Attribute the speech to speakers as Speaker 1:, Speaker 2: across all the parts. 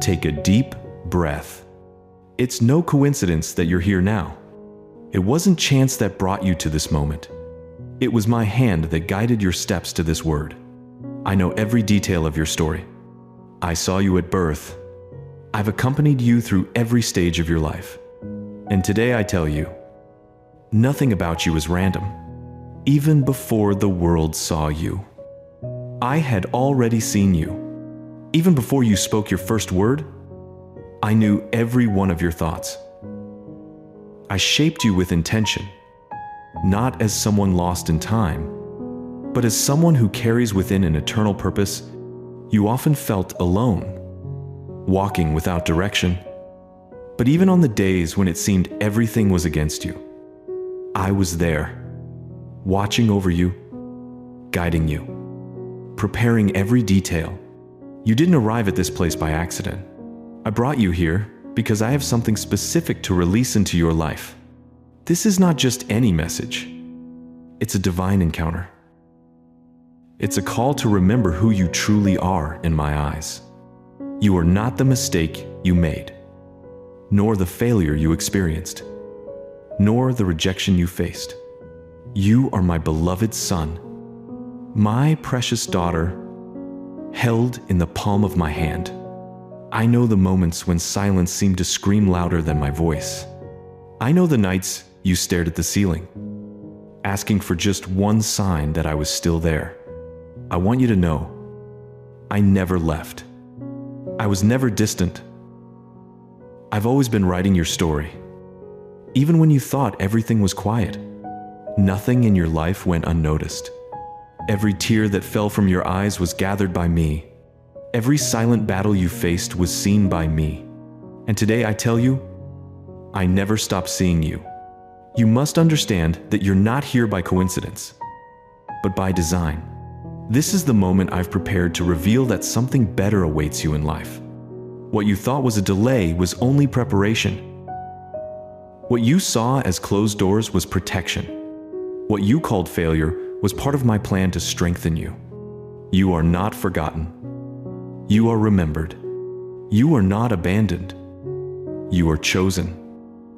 Speaker 1: take a deep breath. It's no coincidence that you're here now. It wasn't chance that brought you to this moment. It was my hand that guided your steps to this word. I know every detail of your story. I saw you at birth. I've accompanied you through every stage of your life. And today I tell you, nothing about you is random. Even before the world saw you, I had already seen you. Even before you spoke your first word, I knew every one of your thoughts. I shaped you with intention, not as someone lost in time, but as someone who carries within an eternal purpose. You often felt alone, walking without direction. But even on the days when it seemed everything was against you, I was there, watching over you, guiding you, preparing every detail. You didn't arrive at this place by accident. I brought you here because I have something specific to release into your life. This is not just any message. It's a divine encounter. It's a call to remember who you truly are in my eyes. You are not the mistake you made, nor the failure you experienced, nor the rejection you faced. You are my beloved son, my precious daughter, held in the palm of my hand. I know the moments when silence seemed to scream louder than my voice. I know the nights you stared at the ceiling, asking for just one sign that I was still there. I want you to know, I never left. I was never distant. I've always been writing your story. Even when you thought everything was quiet, nothing in your life went unnoticed. Every tear that fell from your eyes was gathered by me. Every silent battle you faced was seen by me. And today I tell you, I never stopped seeing you. You must understand that you're not here by coincidence, but by design. This is the moment I've prepared to reveal that something better awaits you in life. What you thought was a delay was only preparation. What you saw as closed doors was protection. What you called failure was part of my plan to strengthen you. You are not forgotten. You are remembered. You are not abandoned. You are chosen.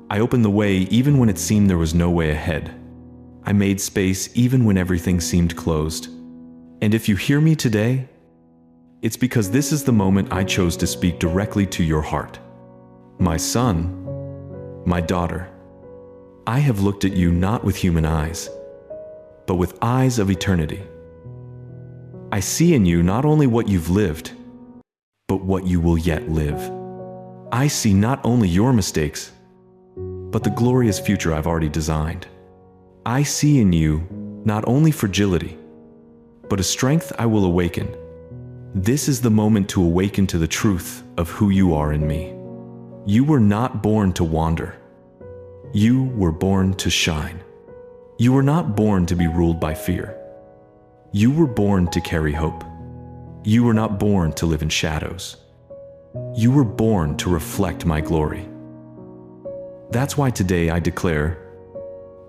Speaker 1: I opened the way even when it seemed there was no way ahead. I made space even when everything seemed closed. And if you hear me today, it's because this is the moment I chose to speak directly to your heart. My son, my daughter, I have looked at you not with human eyes, but with eyes of eternity. I see in you not only what you've lived, but what you will yet live. I see not only your mistakes, but the glorious future I've already designed. I see in you not only fragility, but a strength I will awaken. This is the moment to awaken to the truth of who you are in me. You were not born to wander. You were born to shine. You were not born to be ruled by fear. You were born to carry hope. You were not born to live in shadows. You were born to reflect my glory. That's why today I declare,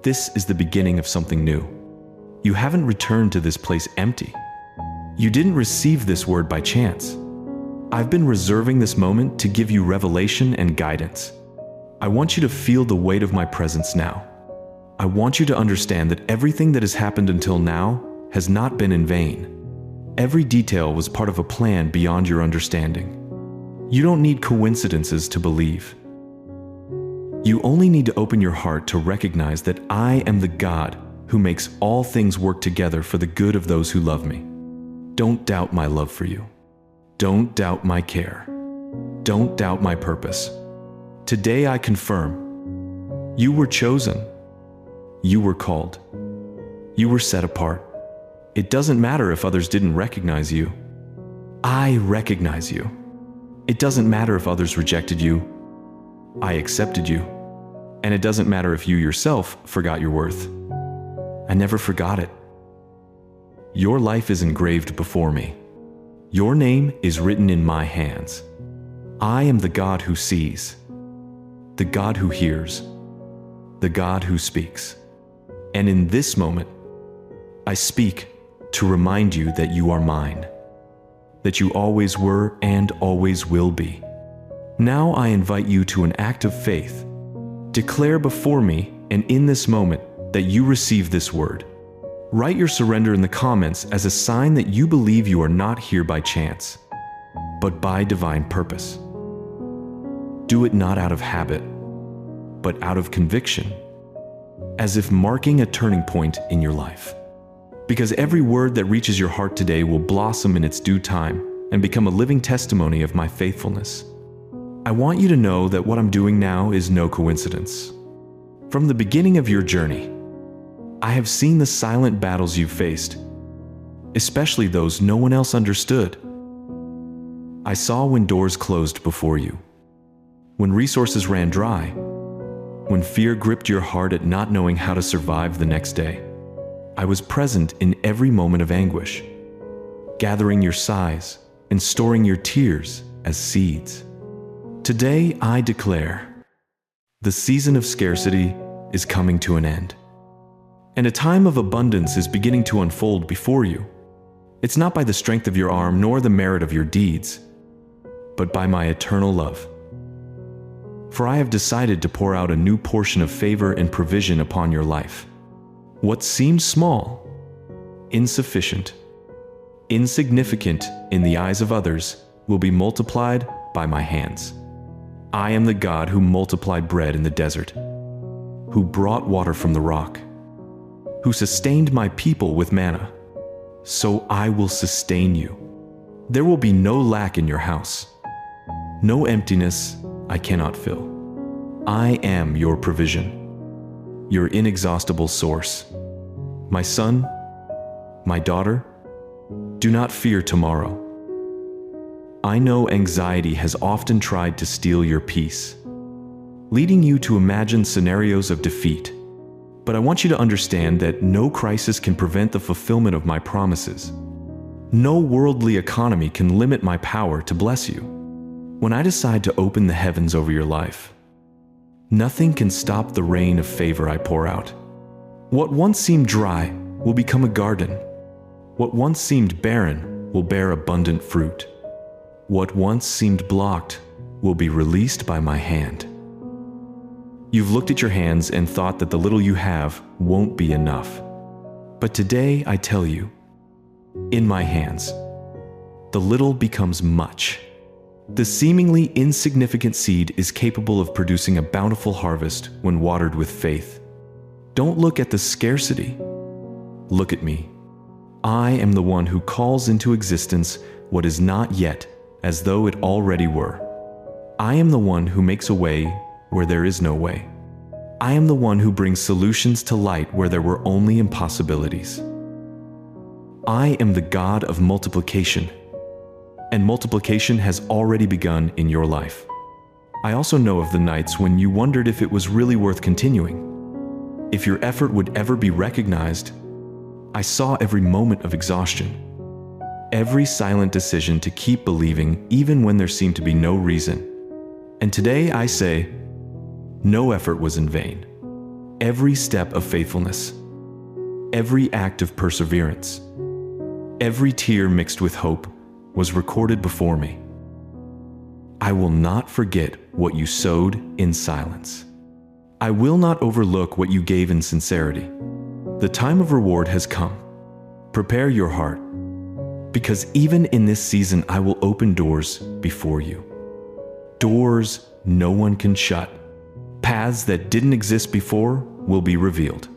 Speaker 1: this is the beginning of something new. You haven't returned to this place empty. You didn't receive this word by chance. I've been reserving this moment to give you revelation and guidance. I want you to feel the weight of my presence now. I want you to understand that everything that has happened until now has not been in vain. Every detail was part of a plan beyond your understanding. You don't need coincidences to believe. You only need to open your heart to recognize that I am the God who makes all things work together for the good of those who love me. Don't doubt my love for you. Don't doubt my care. Don't doubt my purpose. Today I confirm, you were chosen. You were called. You were set apart. It doesn't matter if others didn't recognize you. I recognize you. It doesn't matter if others rejected you. I accepted you. And it doesn't matter if you yourself forgot your worth. I never forgot it. Your life is engraved before me. Your name is written in my hands. I am the God who sees, the God who hears, the God who speaks. And in this moment, I speak to remind you that you are mine, that you always were and always will be. Now I invite you to an act of faith. Declare before me and in this moment that you receive this word. Write your surrender in the comments as a sign that you believe you are not here by chance, but by divine purpose. Do it not out of habit, but out of conviction, as if marking a turning point in your life. Because every word that reaches your heart today will blossom in its due time and become a living testimony of my faithfulness. I want you to know that what I'm doing now is no coincidence. From the beginning of your journey, I have seen the silent battles you've faced, especially those no one else understood. I saw when doors closed before you, when resources ran dry, when fear gripped your heart at not knowing how to survive the next day. I was present in every moment of anguish, gathering your sighs and storing your tears as seeds. Today I declare, the season of scarcity is coming to an end, and a time of abundance is beginning to unfold before you. It's not by the strength of your arm nor the merit of your deeds, but by my eternal love. For I have decided to pour out a new portion of favor and provision upon your life. What seemed small, insufficient, insignificant in the eyes of others will be multiplied by my hands. I am the God who multiplied bread in the desert, who brought water from the rock, who sustained my people with manna. So I will sustain you. There will be no lack in your house, no emptiness I cannot fill. I am your provision, your inexhaustible source. My son, my daughter, do not fear tomorrow. I know anxiety has often tried to steal your peace, leading you to imagine scenarios of defeat. But I want you to understand that no crisis can prevent the fulfillment of my promises. No worldly economy can limit my power to bless you. When I decide to open the heavens over your life, nothing can stop the rain of favor I pour out. What once seemed dry will become a garden. What once seemed barren will bear abundant fruit. What once seemed blocked will be released by my hand. You've looked at your hands and thought that the little you have won't be enough. But today I tell you, in my hands, the little becomes much. The seemingly insignificant seed is capable of producing a bountiful harvest when watered with faith. Don't look at the scarcity. Look at me. I am the one who calls into existence what is not yet, as though it already were. I am the one who makes a way where there is no way. I am the one who brings solutions to light where there were only impossibilities. I am the God of multiplication, and multiplication has already begun in your life. I also know of the nights when you wondered if it was really worth continuing, if your effort would ever be recognized. I saw every moment of exhaustion, every silent decision to keep believing even when there seemed to be no reason. And today I say, no effort was in vain. Every step of faithfulness, every act of perseverance, every tear mixed with hope was recorded before me. I will not forget what you sowed in silence. I will not overlook what you gave in sincerity. The time of reward has come. Prepare your heart, because even in this season I will open doors before you. Doors no one can shut. Paths that didn't exist before will be revealed.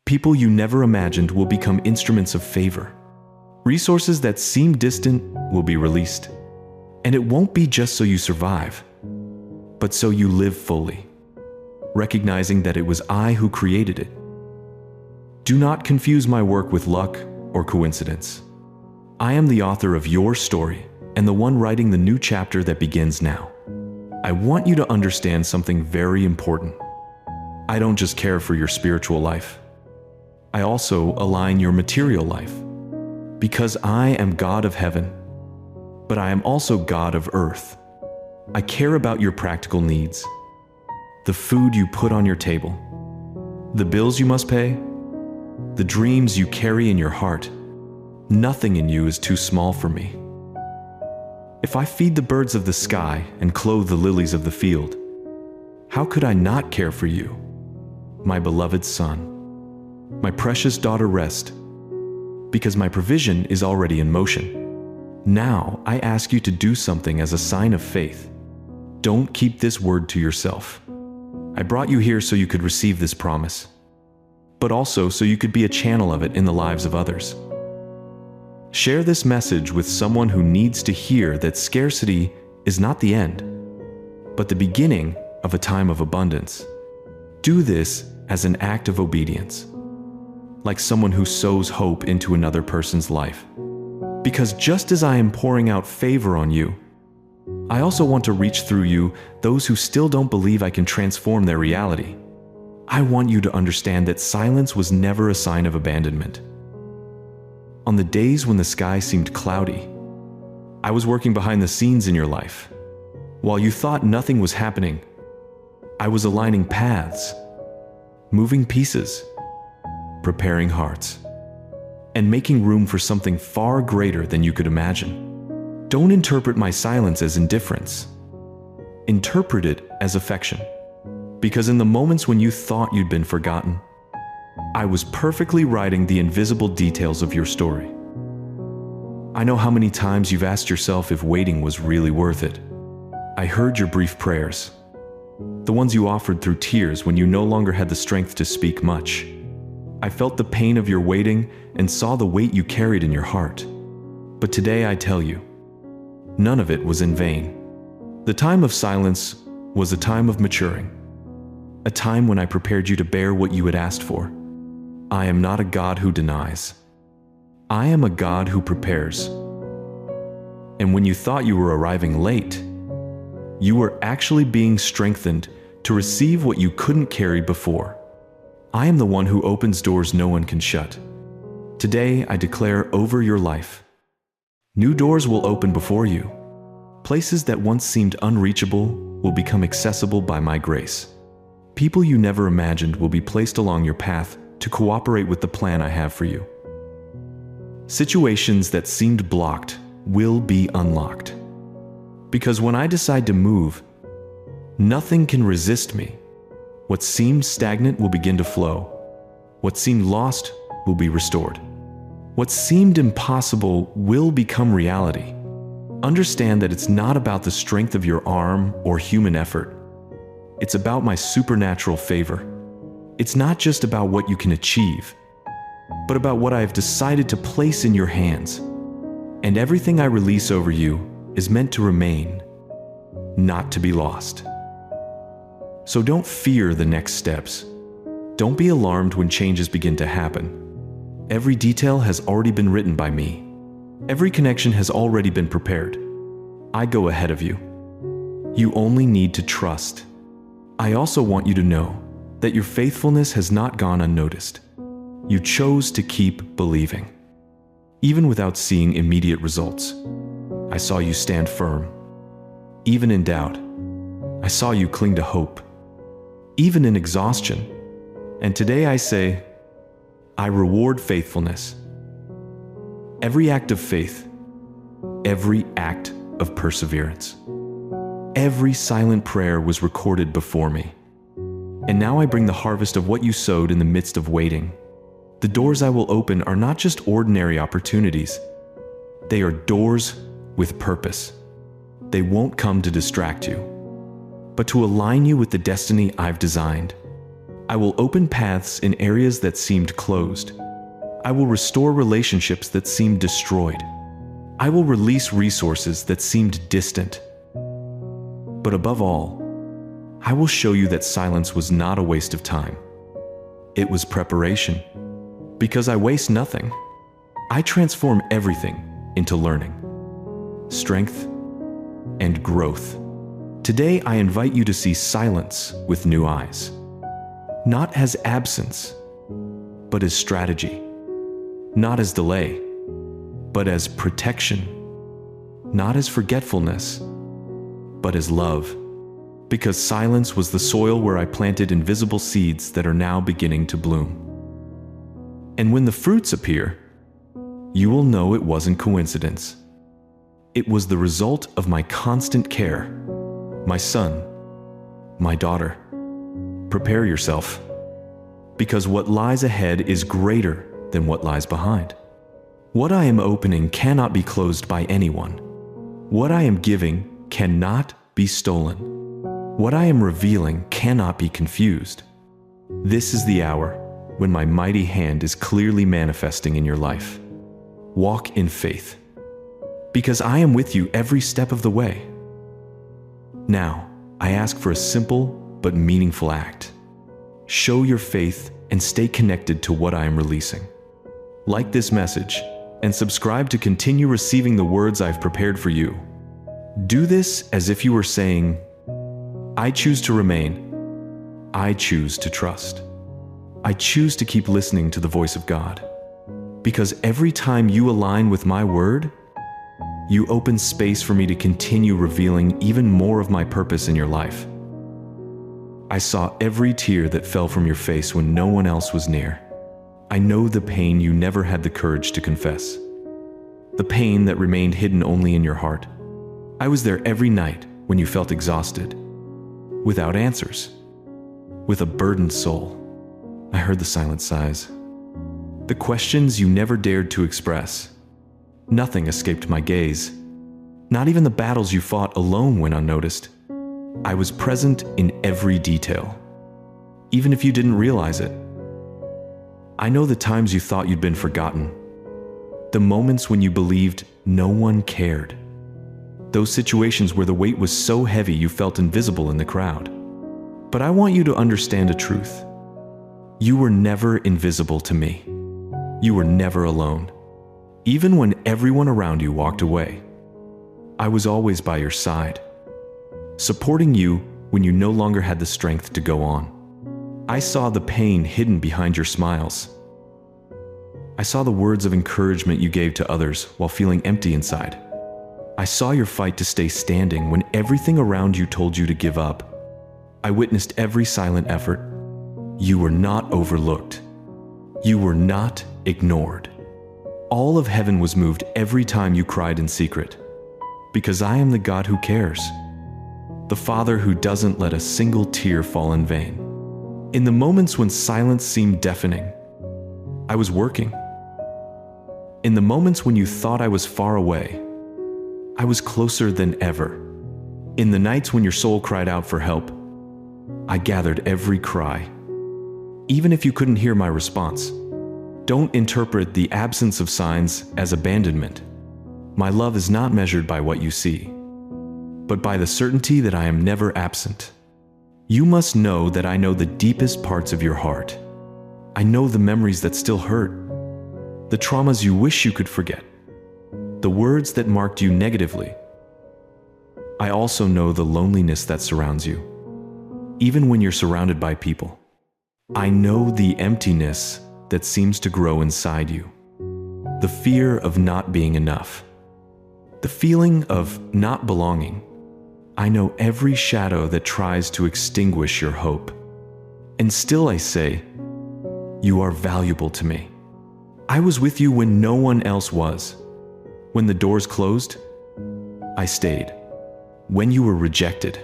Speaker 1: People you never imagined will become instruments of favor. Resources that seemed distant will be released. And it won't be just so you survive, but so you live fully, recognizing that it was I who created it. Do not confuse my work with luck or coincidence. I am the author of your story and the one writing the new chapter that begins now. I want you to understand something very important. I don't just care for your spiritual life. I also align your material life. Because I am God of heaven, but I am also God of earth. I care about your practical needs, the food you put on your table, the bills you must pay, the dreams you carry in your heart. Nothing in you is too small for me. If I feed the birds of the sky and clothe the lilies of the field, how could I not care for you, my beloved son? My precious daughter, rest, because my provision is already in motion. Now I ask you to do something as a sign of faith. Don't keep this word to yourself. I brought you here so you could receive this promise, but also so you could be a channel of it in the lives of others. Share this message with someone who needs to hear that scarcity is not the end, but the beginning of a time of abundance. Do this as an act of obedience, like someone who sows hope into another person's life. Because just as I am pouring out favor on you, I also want to reach through you those who still don't believe I can transform their reality. I want you to understand that silence was never a sign of abandonment. On the days when the sky seemed cloudy, I was working behind the scenes in your life. While you thought nothing was happening, I was aligning paths, moving pieces, preparing hearts, and making room for something far greater than you could imagine. Don't interpret my silence as indifference. Interpret it as affection. Because in the moments when you thought you'd been forgotten, I was perfectly writing the invisible details of your story. I know how many times you've asked yourself if waiting was really worth it. I heard your brief prayers, the ones you offered through tears when you no longer had the strength to speak much. I felt the pain of your waiting and saw the weight you carried in your heart. But today I tell you, none of it was in vain. The time of silence was a time of maturing, a time when I prepared you to bear what you had asked for. I am not a God who denies. I am a God who prepares. And when you thought you were arriving late, you were actually being strengthened to receive what you couldn't carry before. I am the one who opens doors no one can shut. Today I declare over your life, new doors will open before you. Places that once seemed unreachable will become accessible by my grace. People you never imagined will be placed along your path to cooperate with the plan I have for you. Situations that seemed blocked will be unlocked. Because when I decide to move, nothing can resist me. What seemed stagnant will begin to flow. What seemed lost will be restored. What seemed impossible will become reality. Understand that it's not about the strength of your arm or human effort. It's about my supernatural favor. It's not just about what you can achieve, but about what I have decided to place in your hands. And everything I release over you is meant to remain, not to be lost. So don't fear the next steps. Don't be alarmed when changes begin to happen. Every detail has already been written by me. Every connection has already been prepared. I go ahead of you. You only need to trust. I also want you to know that your faithfulness has not gone unnoticed. You chose to keep believing, even without seeing immediate results. I saw you stand firm, even in doubt. I saw you cling to hope, even in exhaustion. And today I say, I reward faithfulness. Every act of faith, every act of perseverance, every silent prayer was recorded before me. And now I bring the harvest of what you sowed in the midst of waiting. The doors I will open are not just ordinary opportunities. They are doors with purpose. They won't come to distract you, but to align you with the destiny I've designed. I will open paths in areas that seemed closed. I will restore relationships that seemed destroyed. I will release resources that seemed distant. But above all, I will show you that silence was not a waste of time. It was preparation. Because I waste nothing. I transform everything into learning, strength, and growth. Today I invite you to see silence with new eyes. Not as absence, but as strategy. Not as delay, but as protection. Not as forgetfulness, but as love. Because silence was the soil where I planted invisible seeds that are now beginning to bloom. And when the fruits appear, you will know it wasn't coincidence. It was the result of my constant care. My son, my daughter, prepare yourself, because what lies ahead is greater than what lies behind. What I am opening cannot be closed by anyone. What I am giving cannot be stolen. What I am revealing cannot be confused. This is the hour when my mighty hand is clearly manifesting in your life. Walk in faith, because I am with you every step of the way. Now, I ask for a simple but meaningful act. Show your faith and stay connected to what I am releasing. Like this message and subscribe to continue receiving the words I've prepared for you. Do this as if you were saying, I choose to remain. I choose to trust. I choose to keep listening to the voice of God. Because every time you align with my word, you open space for me to continue revealing even more of my purpose in your life. I saw every tear that fell from your face when no one else was near. I know the pain you never had the courage to confess. The pain that remained hidden only in your heart. I was there every night when you felt exhausted, without answers, with a burdened soul. I heard the silent sighs, the questions you never dared to express. Nothing escaped my gaze, not even the battles you fought alone went unnoticed. I was present in every detail, even if you didn't realize it. I know the times you thought you'd been forgotten, the moments when you believed no one cared, those situations where the weight was so heavy you felt invisible in the crowd. But I want you to understand a truth. You were never invisible to me. You were never alone. Even when everyone around you walked away, I was always by your side, supporting you when you no longer had the strength to go on. I saw the pain hidden behind your smiles. I saw the words of encouragement you gave to others while feeling empty inside. I saw your fight to stay standing when everything around you told you to give up. I witnessed every silent effort. You were not overlooked. You were not ignored. All of heaven was moved every time you cried in secret. Because I am the God who cares. The Father who doesn't let a single tear fall in vain. In the moments when silence seemed deafening, I was working. In the moments when you thought I was far away, I was closer than ever. In the nights when your soul cried out for help, I gathered every cry. Even if you couldn't hear my response, don't interpret the absence of signs as abandonment. My love is not measured by what you see, but by the certainty that I am never absent. You must know that I know the deepest parts of your heart. I know the memories that still hurt, the traumas you wish you could forget, the words that marked you negatively. I also know the loneliness that surrounds you, even when you're surrounded by people. I know the emptiness that seems to grow inside you, the fear of not being enough, the feeling of not belonging. I know every shadow that tries to extinguish your hope. And still I say, you are valuable to me. I was with you when no one else was. When the doors closed, I stayed. When you were rejected,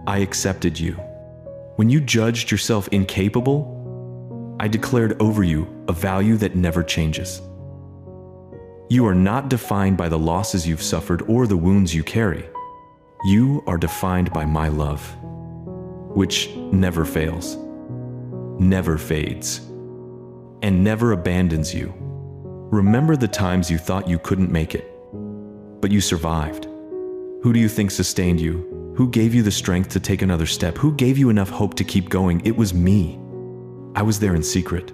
Speaker 1: I accepted you. When you judged yourself incapable, I declared over you a value that never changes. You are not defined by the losses you've suffered or the wounds you carry. You are defined by my love, which never fails, never fades, and never abandons you. Remember the times you thought you couldn't make it, but you survived. Who do you think sustained you? Who gave you the strength to take another step? Who gave you enough hope to keep going? It was me. I was there in secret,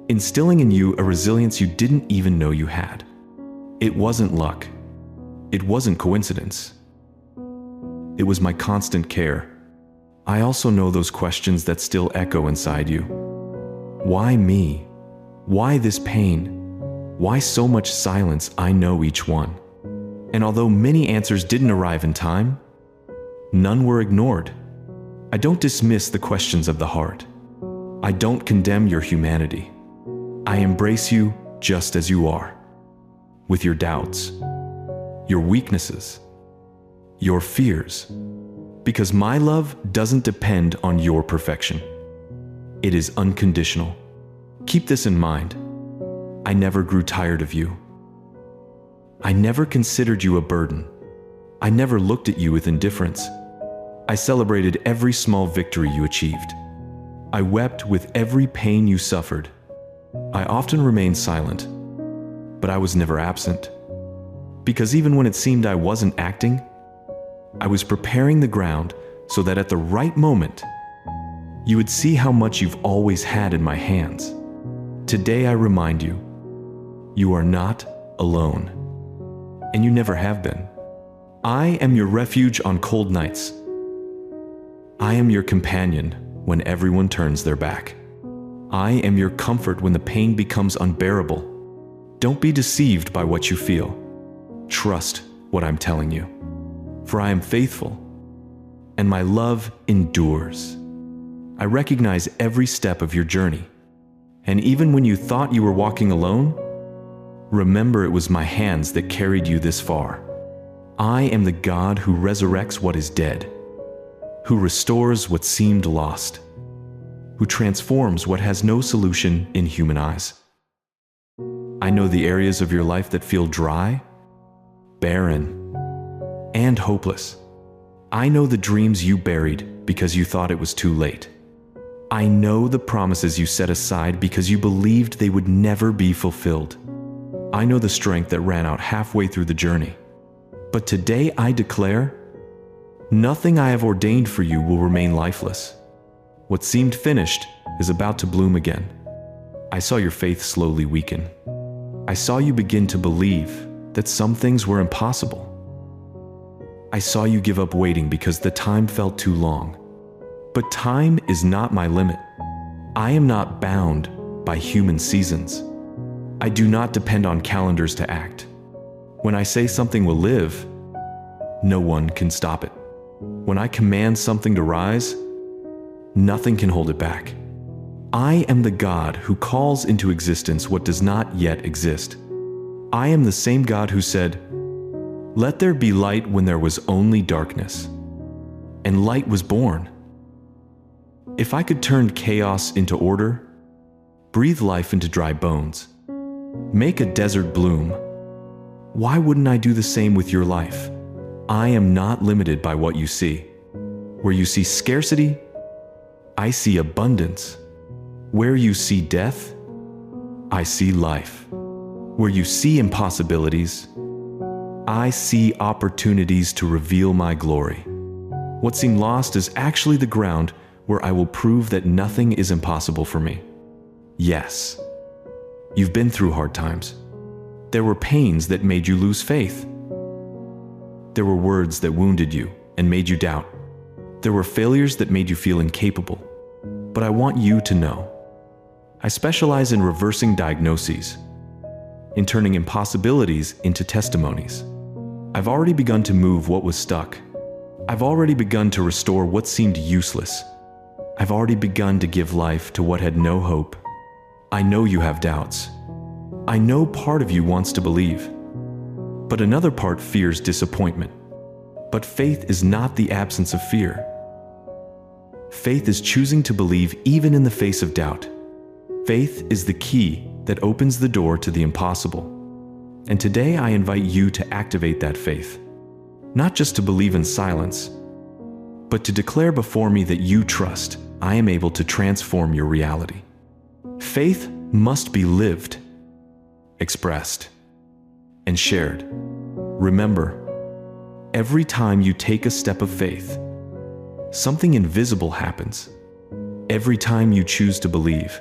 Speaker 1: instilling in you a resilience you didn't even know you had. It wasn't luck. It wasn't coincidence. It was my constant care. I also know those questions that still echo inside you. Why me? Why this pain? Why so much silence? I know each one. And although many answers didn't arrive in time, none were ignored. I don't dismiss the questions of the heart. I don't condemn your humanity. I embrace you just as you are, with your doubts, your weaknesses, your fears. Because my love doesn't depend on your perfection. It is unconditional. Keep this in mind. I never grew tired of you. I never considered you a burden. I never looked at you with indifference. I celebrated every small victory you achieved. I wept with every pain you suffered. I often remained silent, but I was never absent. Because even when it seemed I wasn't acting, I was preparing the ground so that at the right moment, you would see how much you've always had in my hands. Today I remind you, you are not alone, and you never have been. I am your refuge on cold nights. I am your companion when everyone turns their back. I am your comfort when the pain becomes unbearable. Don't be deceived by what you feel. Trust what I'm telling you. For I am faithful, and my love endures. I recognize every step of your journey. And even when you thought you were walking alone, remember it was my hands that carried you this far. I am the God who resurrects what is dead, who restores what seemed lost, who transforms what has no solution in human eyes. I know the areas of your life that feel dry, barren, and hopeless. I know the dreams you buried because you thought it was too late. I know the promises you set aside because you believed they would never be fulfilled. I know the strength that ran out halfway through the journey. But today I declare, nothing I have ordained for you will remain lifeless. What seemed finished is about to bloom again. I saw your faith slowly weaken. I saw you begin to believe that some things were impossible. I saw you give up waiting because the time felt too long. But time is not my limit. I am not bound by human seasons. I do not depend on calendars to act. When I say something will live, no one can stop it. When I command something to rise, nothing can hold it back. I am the God who calls into existence what does not yet exist. I am the same God who said, "Let there be light," when there was only darkness. And light was born. If I could turn chaos into order, breathe life into dry bones, make a desert bloom, why wouldn't I do the same with your life? I am not limited by what you see. Where you see scarcity, I see abundance. Where you see death, I see life. Where you see impossibilities, I see opportunities to reveal my glory. What seemed lost is actually the ground where I will prove that nothing is impossible for me. Yes, you've been through hard times. There were pains that made you lose faith. There were words that wounded you and made you doubt. There were failures that made you feel incapable. But I want you to know, I specialize in reversing diagnoses, in turning impossibilities into testimonies. I've already begun to move what was stuck. I've already begun to restore what seemed useless. I've already begun to give life to what had no hope. I know you have doubts. I know part of you wants to believe, but another part fears disappointment. But faith is not the absence of fear. Faith is choosing to believe even in the face of doubt. Faith is the key that opens the door to the impossible. And today I invite you to activate that faith, not just to believe in silence, but to declare before me that you trust I am able to transform your reality. Faith must be lived, expressed, and shared. Remember, every time you take a step of faith, something invisible happens. Every time you choose to believe,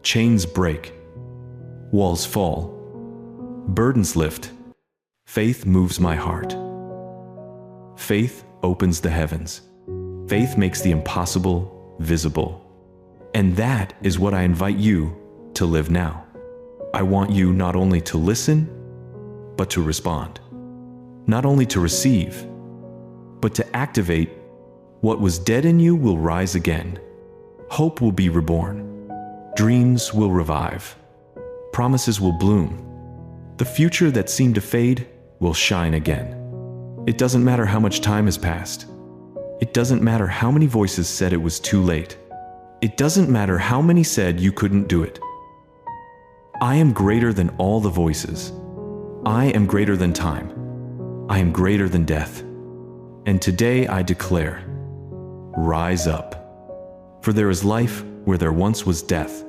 Speaker 1: chains break, walls fall, burdens lift. Faith moves my heart. Faith opens the heavens. Faith makes the impossible visible. And that is what I invite you to live now. I want you not only to listen, but to respond. Not only to receive, but to activate. What was dead in you will rise again. Hope will be reborn. Dreams will revive. Promises will bloom. The future that seemed to fade will shine again. It doesn't matter how much time has passed. It doesn't matter how many voices said it was too late. It doesn't matter how many said you couldn't do it. I am greater than all the voices. I am greater than time. I am greater than death. And today I declare, rise up. For there is life where there once was death.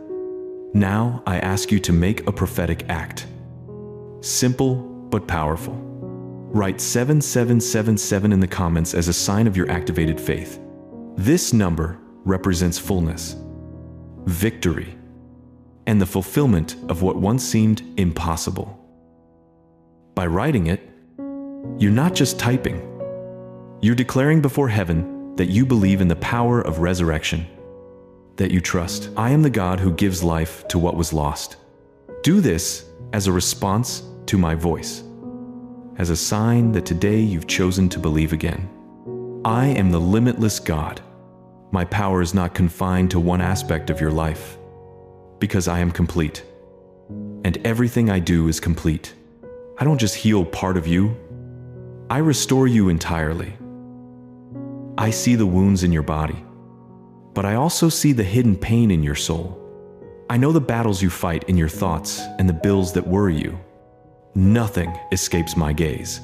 Speaker 1: Now I ask you to make a prophetic act. Simple but powerful. Write 7777 in the comments as a sign of your activated faith. This number represents fullness, victory, and the fulfillment of what once seemed impossible. By writing it, you're not just typing. You're declaring before heaven that you believe in the power of resurrection, that you trust. I am the God who gives life to what was lost. Do this as a response to my voice, as a sign that today you've chosen to believe again. I am the limitless God. My power is not confined to one aspect of your life, because I am complete, and everything I do is complete. I don't just heal part of you, I restore you entirely. I see the wounds in your body, but I also see the hidden pain in your soul. I know the battles you fight in your thoughts and the bills that worry you. Nothing escapes my gaze,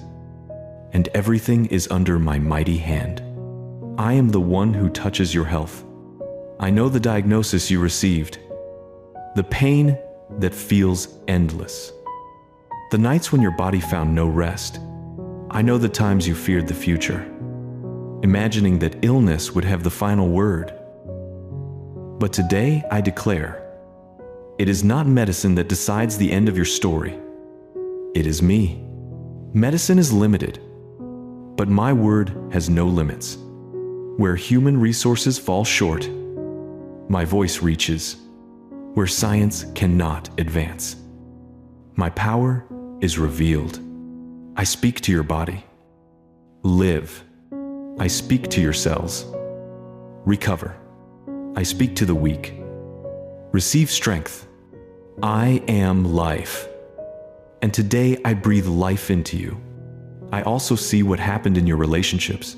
Speaker 1: and everything is under my mighty hand. I am the one who touches your health. I know the diagnosis you received, the pain that feels endless, the nights when your body found no rest. I know the times you feared the future, imagining that illness would have the final word. But today I declare, it is not medicine that decides the end of your story. It is me. Medicine is limited, but my word has no limits. Where human resources fall short, my voice reaches. Where science cannot advance, my power is revealed. I speak to your body. Live. I speak to your cells. Recover. I speak to the weak. Receive strength. I am life. And today I breathe life into you. I also see what happened in your relationships.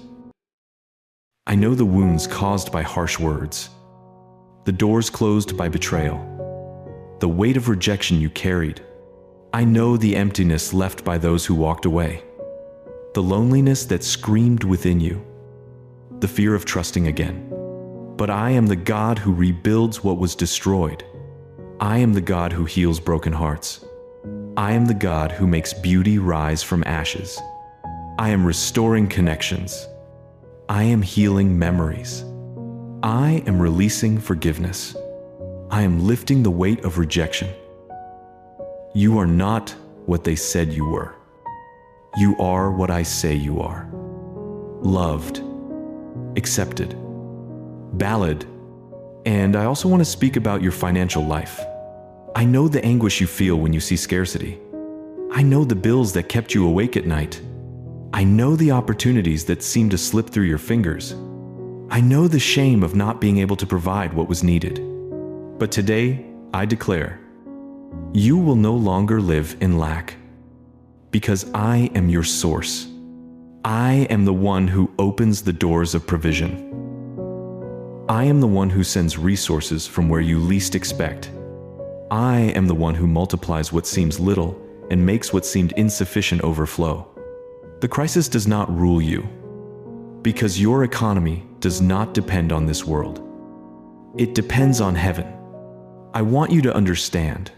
Speaker 1: I know the wounds caused by harsh words, the doors closed by betrayal, the weight of rejection you carried. I know the emptiness left by those who walked away, the loneliness that screamed within you, the fear of trusting again. But I am the God who rebuilds what was destroyed. I am the God who heals broken hearts. I am the God who makes beauty rise from ashes. I am restoring connections. I am healing memories. I am releasing forgiveness. I am lifting the weight of rejection. You are not what they said you were. You are what I say you are. Loved, accepted, valid. And I also want to speak about your financial life. I know the anguish you feel when you see scarcity. I know the bills that kept you awake at night. I know the opportunities that seem to slip through your fingers. I know the shame of not being able to provide what was needed. But today, I declare, you will no longer live in lack, because I am your source. I am the one who opens the doors of provision. I am the one who sends resources from where you least expect. I am the one who multiplies what seems little and makes what seemed insufficient overflow. The crisis does not rule you, because your economy does not depend on this world. It depends on heaven. I want you to understand.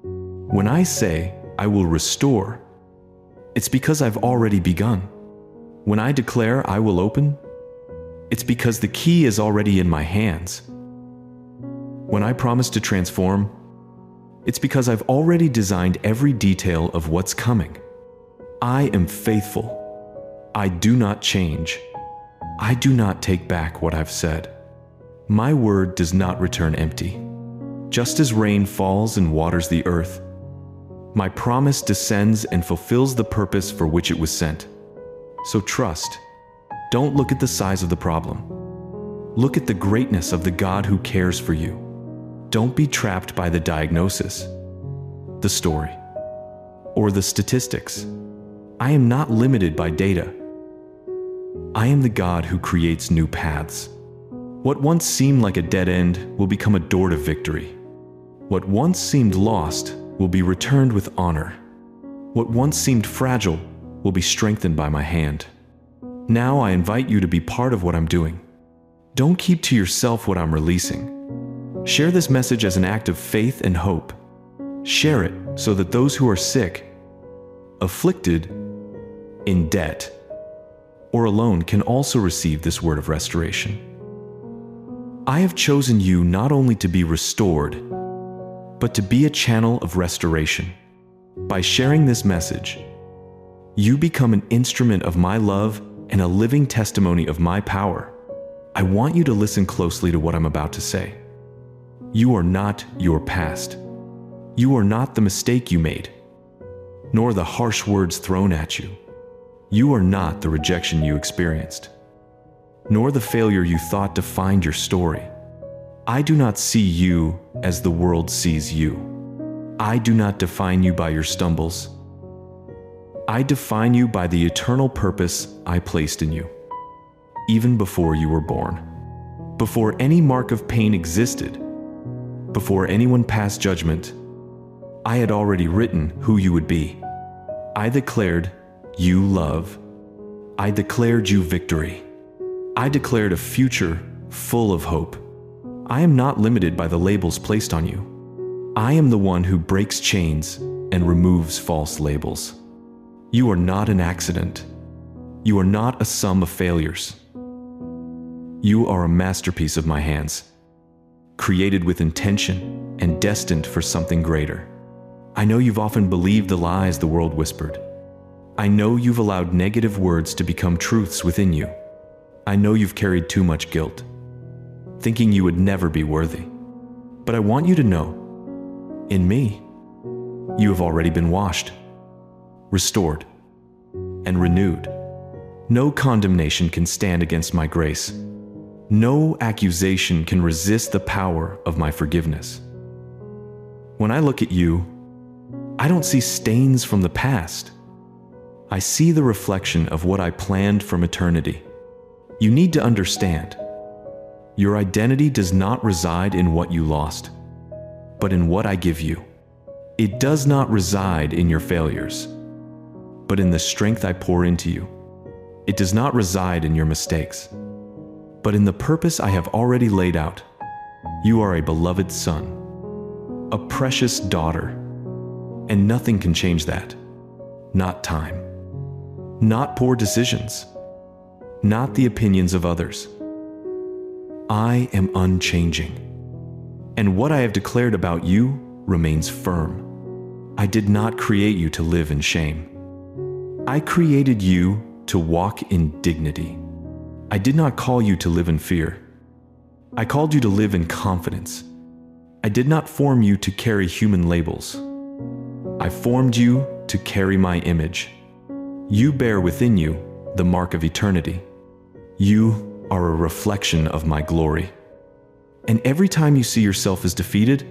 Speaker 1: When I say I will restore, it's because I've already begun. When I declare I will open, it's because the key is already in my hands. When I promise to transform, it's because I've already designed every detail of what's coming. I am faithful. I do not change. I do not take back what I've said. My word does not return empty. Just as rain falls and waters the earth, my promise descends and fulfills the purpose for which it was sent. So trust. Don't look at the size of the problem. Look at the greatness of the God who cares for you. Don't be trapped by the diagnosis, the story, or the statistics. I am not limited by data. I am the God who creates new paths. What once seemed like a dead end will become a door to victory. What once seemed lost will be returned with honor. What once seemed fragile will be strengthened by my hand. Now I invite you to be part of what I'm doing. Don't keep to yourself what I'm releasing. Share this message as an act of faith and hope. Share it so that those who are sick, afflicted, in debt, or alone can also receive this word of restoration. I have chosen you not only to be restored, but to be a channel of restoration. By sharing this message, you become an instrument of my love and a living testimony of my power. I want you to listen closely to what I'm about to say. You are not your past. You are not the mistake you made, nor the harsh words thrown at you. You are not the rejection you experienced, nor the failure you thought defined your story. I do not see you as the world sees you. I do not define you by your stumbles. I define you by the eternal purpose I placed in you, even before you were born. Before any mark of pain existed, before anyone passed judgment, I had already written who you would be. I declared you love. I declared you victory. I declared a future full of hope. I am not limited by the labels placed on you. I am the one who breaks chains and removes false labels. You are not an accident. You are not a sum of failures. You are a masterpiece of my hands, created with intention and destined for something greater. I know you've often believed the lies the world whispered. I know you've allowed negative words to become truths within you. I know you've carried too much guilt, thinking you would never be worthy. But I want you to know, in me, you have already been washed, restored, and renewed. No condemnation can stand against my grace. No accusation can resist the power of my forgiveness. When I look at you, I don't see stains from the past. I see the reflection of what I planned from eternity. You need to understand, your identity does not reside in what you lost, but in what I give you. It does not reside in your failures, but in the strength I pour into you. It does not reside in your mistakes, but in the purpose I have already laid out. You are a beloved son, a precious daughter, and nothing can change that. Not time, not poor decisions, not the opinions of others. I am unchanging, and what I have declared about you remains firm. I did not create you to live in shame. I created you to walk in dignity. I did not call you to live in fear. I called you to live in confidence. I did not form you to carry human labels. I formed you to carry my image. You bear within you the mark of eternity. You are a reflection of my glory. And every time you see yourself as defeated,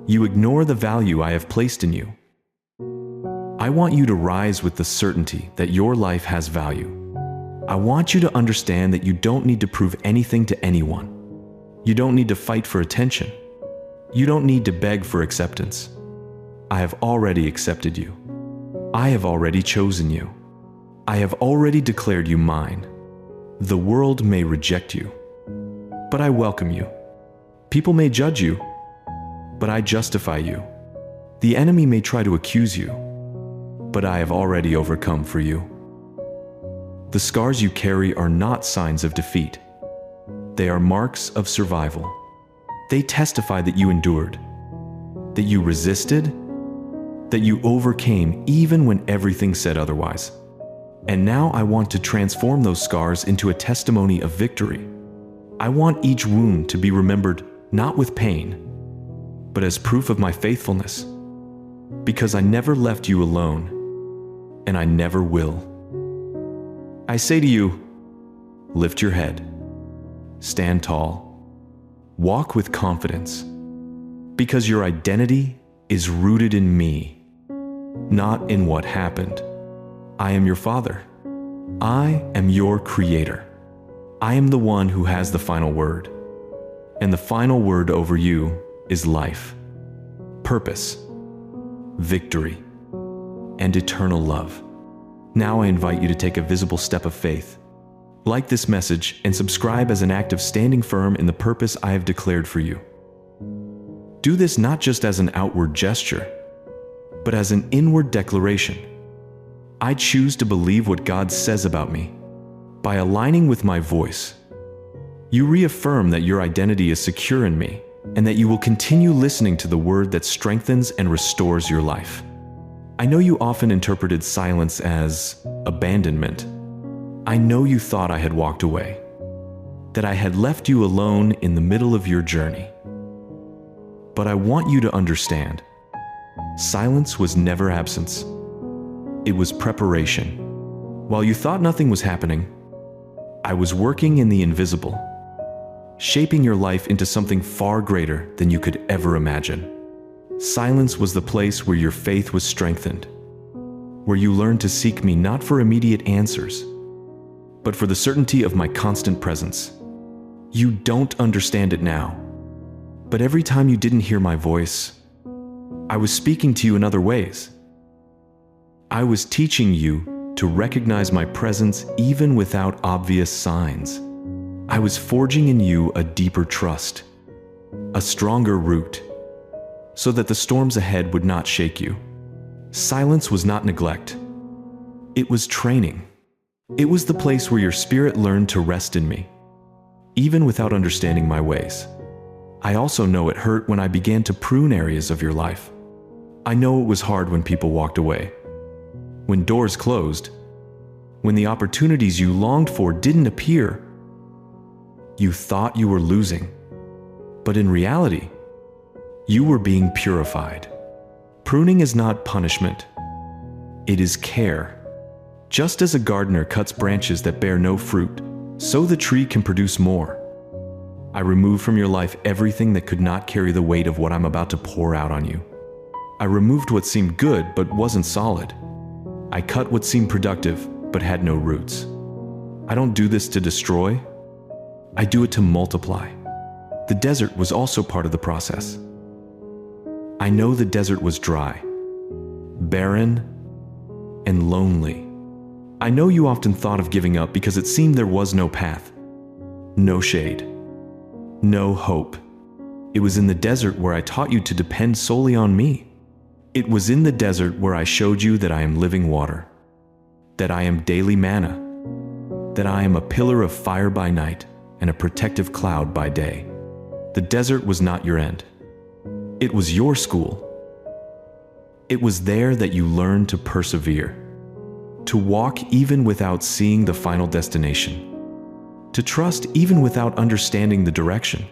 Speaker 1: you ignore the value I have placed in you. I want you to rise with the certainty that your life has value. I want you to understand that you don't need to prove anything to anyone. You don't need to fight for attention. You don't need to beg for acceptance. I have already accepted you. I have already chosen you. I have already declared you mine. The world may reject you, but I welcome you. People may judge you, but I justify you. The enemy may try to accuse you, but I have already overcome for you. The scars you carry are not signs of defeat. They are marks of survival. They testify that you endured, that you resisted, that you overcame even when everything said otherwise. And now I want to transform those scars into a testimony of victory. I want each wound to be remembered not with pain, but as proof of my faithfulness, because I never left you alone, and I never will. I say to you, lift your head, stand tall, walk with confidence, because your identity is rooted in me, not in what happened. I am your Father. I am your Creator. I am the one who has the final word. And the final word over you is life, purpose, victory, and eternal love. Now I invite you to take a visible step of faith. Like this message and subscribe as an act of standing firm in the purpose I have declared for you. Do this not just as an outward gesture, but as an inward declaration. I choose to believe what God says about me. By aligning with my voice, you reaffirm that your identity is secure in me and that you will continue listening to the word that strengthens and restores your life. I know you often interpreted silence as abandonment. I know you thought I had walked away, that I had left you alone in the middle of your journey. But I want you to understand, silence was never absence. It was preparation. While you thought nothing was happening, I was working in the invisible, shaping your life into something far greater than you could ever imagine. Silence was the place where your faith was strengthened, where you learned to seek me not for immediate answers, but for the certainty of my constant presence. You don't understand it now, but every time you didn't hear my voice, I was speaking to you in other ways. I was teaching you to recognize my presence even without obvious signs. I was forging in you a deeper trust, a stronger root, so that the storms ahead would not shake you. Silence was not neglect. It was training. It was the place where your spirit learned to rest in me, even without understanding my ways. I also know it hurt when I began to prune areas of your life. I know it was hard when people walked away, when doors closed, when the opportunities you longed for didn't appear. You thought you were losing, but in reality, you were being purified. Pruning is not punishment. It is care. Just as a gardener cuts branches that bear no fruit, so the tree can produce more. I removed from your life everything that could not carry the weight of what I'm about to pour out on you. I removed what seemed good but wasn't solid. I cut what seemed productive but had no roots. I don't do this to destroy. I do it to multiply. The desert was also part of the process. I know the desert was dry, barren, and lonely. I know you often thought of giving up because it seemed there was no path, no shade, no hope. It was in the desert where I taught you to depend solely on me. It was in the desert where I showed you that I am living water, that I am daily manna, that I am a pillar of fire by night and a protective cloud by day. The desert was not your end. It was your school. It was there that you learned to persevere, to walk even without seeing the final destination, to trust even without understanding the direction.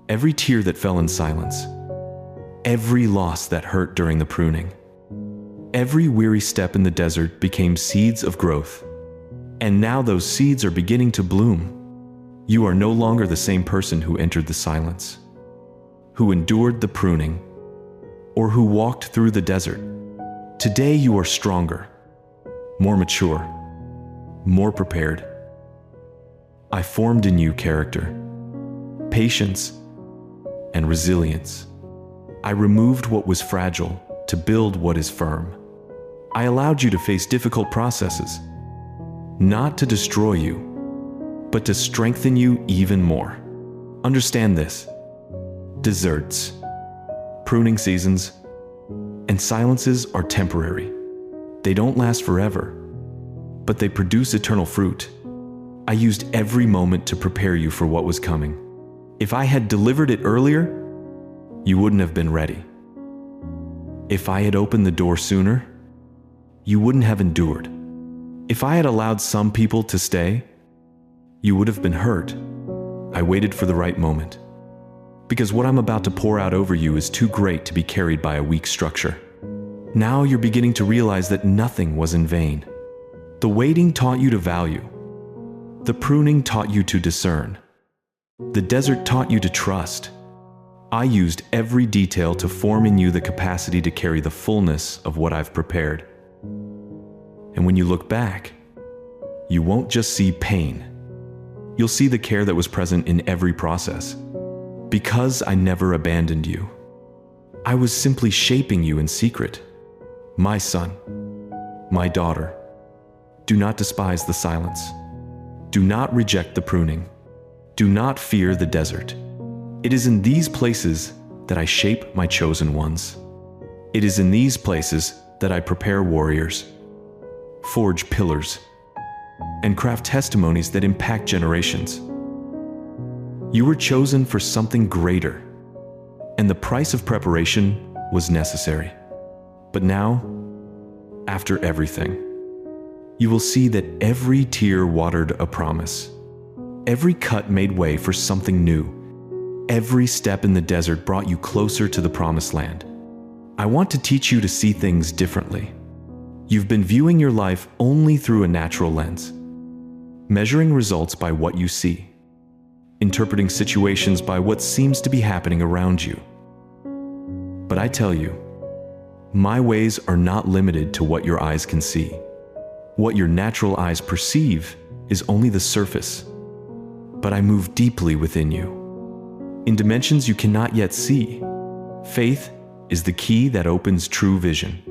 Speaker 1: Every tear that fell in silence, every loss that hurt during the pruning, every weary step in the desert became seeds of growth. And now those seeds are beginning to bloom. You are no longer the same person who entered the silence, who endured the pruning, or who walked through the desert. Today you are stronger, more mature, more prepared. I formed in you character, patience, and resilience. I removed what was fragile to build what is firm. I allowed you to face difficult processes, not to destroy you, but to strengthen you even more. Understand this: deserts, pruning seasons, and silences are temporary. They don't last forever, but they produce eternal fruit. I used every moment to prepare you for what was coming. If I had delivered it earlier, you wouldn't have been ready. If I had opened the door sooner, you wouldn't have endured. If I had allowed some people to stay, you would have been hurt. I waited for the right moment, because what I'm about to pour out over you is too great to be carried by a weak structure. Now you're beginning to realize that nothing was in vain. The waiting taught you to value. The pruning taught you to discern. The desert taught you to trust. I used every detail to form in you the capacity to carry the fullness of what I've prepared. And when you look back, you won't just see pain. You'll see the care that was present in every process. Because I never abandoned you. I was simply shaping you in secret. My son, my daughter, do not despise the silence. Do not reject the pruning. Do not fear the desert. It is in these places that I shape my chosen ones. It is in these places that I prepare warriors, forge pillars, and craft testimonies that impact generations. You were chosen for something greater, and the price of preparation was necessary. But now, after everything, you will see that every tear watered a promise. Every cut made way for something new. Every step in the desert brought you closer to the promised land. I want to teach you to see things differently. You've been viewing your life only through a natural lens, measuring results by what you see, interpreting situations by what seems to be happening around you. But I tell you, my ways are not limited to what your eyes can see. What your natural eyes perceive is only the surface, but I move deeply within you, in dimensions you cannot yet see. Faith is the key that opens true vision.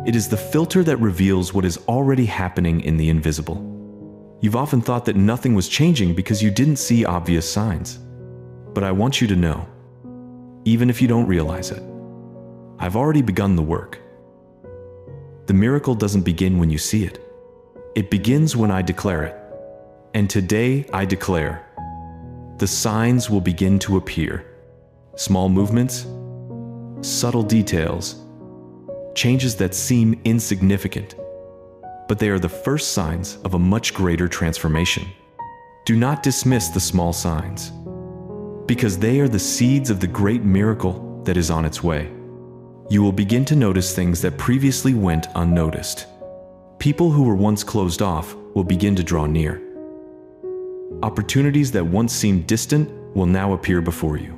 Speaker 1: It is the filter that reveals what is already happening in the invisible. You've often thought that nothing was changing because you didn't see obvious signs. But I want you to know, even if you don't realize it, I've already begun the work. The miracle doesn't begin when you see it. It begins when I declare it. And today I declare, the signs will begin to appear. Small movements, subtle details, changes that seem insignificant, but they are the first signs of a much greater transformation. Do not dismiss the small signs, because they are the seeds of the great miracle that is on its way. You will begin to notice things that previously went unnoticed. People who were once closed off will begin to draw near. Opportunities that once seemed distant will now appear before you.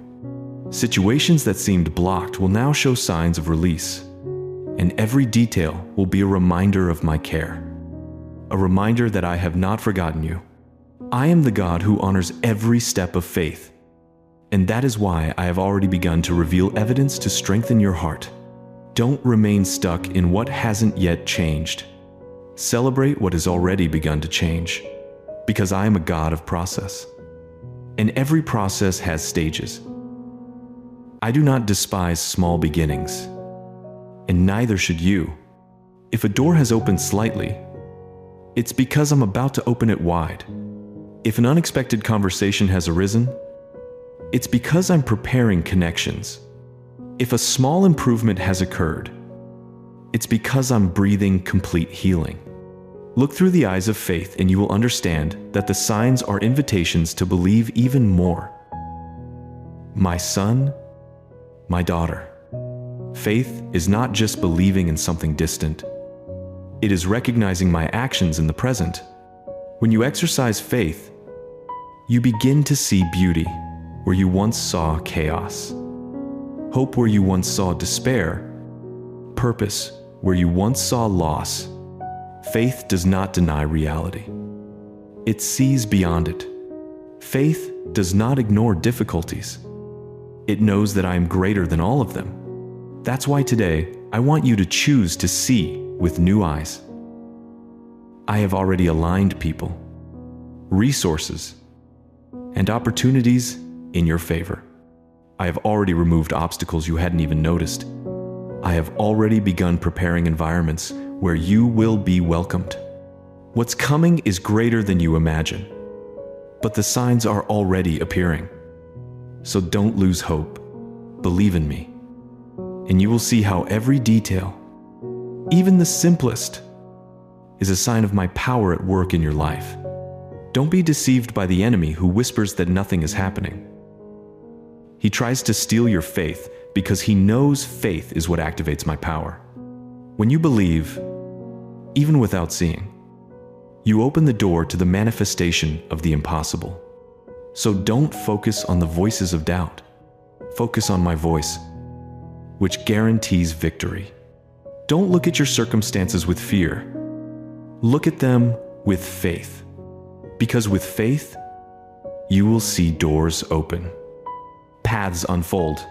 Speaker 1: Situations that seemed blocked will now show signs of release, and every detail will be a reminder of my care. A reminder that I have not forgotten you. I am the God who honors every step of faith, and that is why I have already begun to reveal evidence to strengthen your heart. Don't remain stuck in what hasn't yet changed. Celebrate what has already begun to change, because I am a God of process, and every process has stages. I do not despise small beginnings, and neither should you. If a door has opened slightly, it's because I'm about to open it wide. If an unexpected conversation has arisen, it's because I'm preparing connections. If a small improvement has occurred, it's because I'm breathing complete healing. Look through the eyes of faith and you will understand that the signs are invitations to believe even more. My son, my daughter, faith is not just believing in something distant. It is recognizing my actions in the present. When you exercise faith, you begin to see beauty where you once saw chaos, hope where you once saw despair, purpose where you once saw loss. Faith does not deny reality. It sees beyond it. Faith does not ignore difficulties. It knows that I am greater than all of them. That's why today, I want you to choose to see with new eyes. I have already aligned people, resources, and opportunities in your favor. I have already removed obstacles you hadn't even noticed. I have already begun preparing environments where you will be welcomed. What's coming is greater than you imagine, but the signs are already appearing. So don't lose hope. Believe in me, and you will see how every detail, even the simplest, is a sign of my power at work in your life. Don't be deceived by the enemy who whispers that nothing is happening. He tries to steal your faith because he knows faith is what activates my power. When you believe, even without seeing, you open the door to the manifestation of the impossible. So don't focus on the voices of doubt. Focus on my voice, which guarantees victory. Don't look at your circumstances with fear. Look at them with faith, because with faith, you will see doors open, paths unfold,